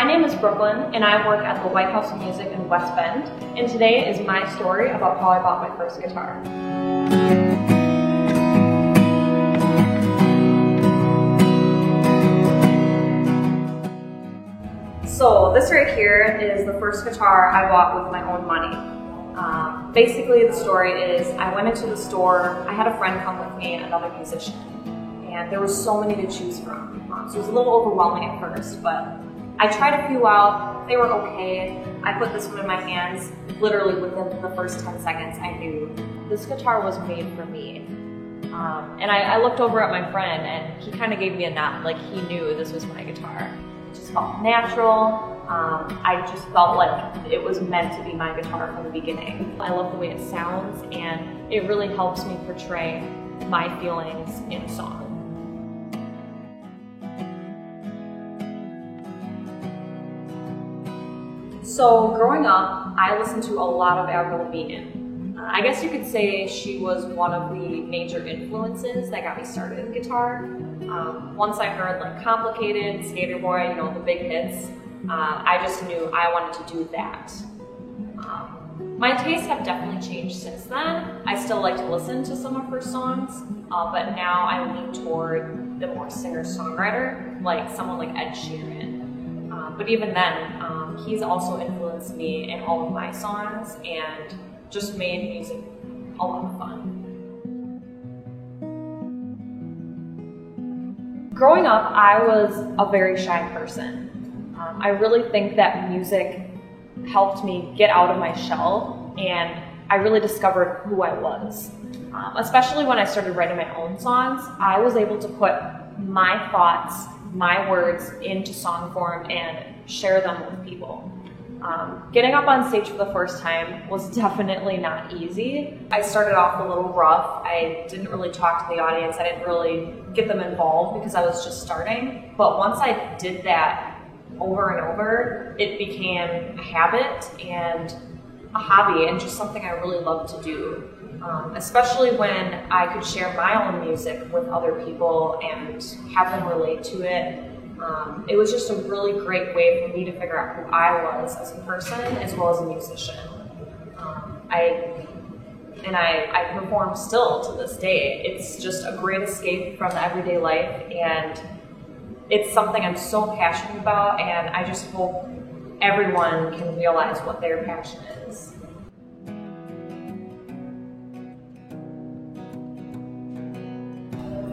My name is Brooklyn, and I work at the White House of Music in West Bend, and today is my story about how I bought my first guitar. So this right here is the first guitar I bought with my own money. Basically the story is I went into the store, I had a friend come with me, another musician, and there was so many to choose from. So it was a little overwhelming at first, but I tried a few out, they were okay. I put this one in my hands, literally within the first 10 seconds I knew this guitar was made for me. And I looked over at my friend and he kind of gave me a nod, like he knew this was my guitar. It just felt natural. I just felt like it was meant to be my guitar from the beginning. I love the way it sounds, and it really helps me portray my feelings in song. So growing up, I listened to a lot of Avril Lavigne. I guess you could say she was one of the major influences that got me started in guitar. Once I heard like Complicated, Skater Boy, you know, the big hits, I just knew I wanted to do that. My tastes have definitely changed since then. I still like to listen to some of her songs, but now I lean toward the more singer-songwriter, like someone like Ed Sheeran. But even then, he's also influenced me in all of my songs and just made music a lot of fun. Growing up, I was a very shy person. I really think that music helped me get out of my shell, and I really discovered who I was. Especially when I started writing my own songs, I was able to put my thoughts, my words into song form and share them with people. Getting up on stage for the first time was definitely not easy. I started off a little rough. I didn't really talk to the audience. I didn't really get them involved because I was just starting. But once I did that over and over, it became a habit and a hobby and just something I really loved to do. Especially when I could share my own music with other people and have them relate to it. It was just a really great way for me to figure out who I was as a person as well as a musician. I perform still to this day. It's just a great escape from the everyday life, and it's something I'm so passionate about, and I just hope everyone can realize what their passion is.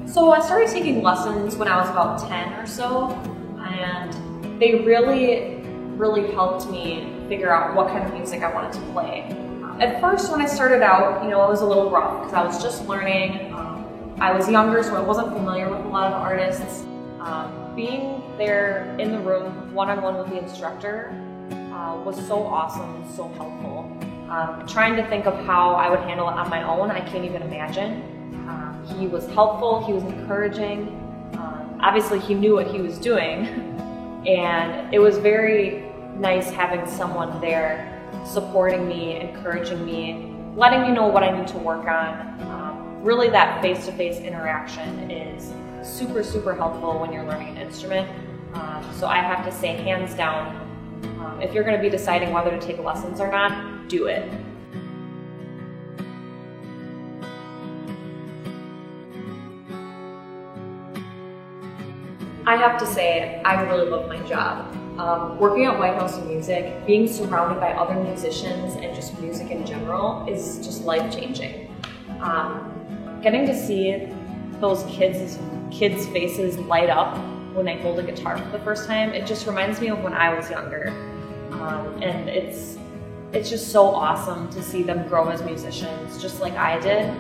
So I started taking lessons when I was about 10 or so, and they really helped me figure out what kind of music I wanted to play. At first, when I started out, you know, it was a little rough because I was just learning. I was younger, so I wasn't familiar with a lot of artists. Being there in the room, one-on-one with the instructor, was so awesome and so helpful. Trying to think of how I would handle it on my own, I can't even imagine. He was helpful, he was encouraging. Obviously he knew what he was doing, and it was very nice having someone there supporting me, encouraging me, letting me know what I need to work on. Really that face-to-face interaction is super, super helpful when you're learning an instrument. So I have to say, hands down, if you're going to be deciding whether to take lessons or not, do it. I have to say, I really love my job. Working at White House of Music, being surrounded by other musicians and just music in general is just life-changing. Getting to see those kids' faces light up when they hold a guitar for the first time, it just reminds me of when I was younger. And it's just so awesome to see them grow as musicians, just like I did.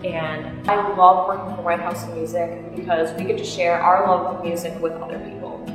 And I love working for White House of Music because we get to share our love of music with other people.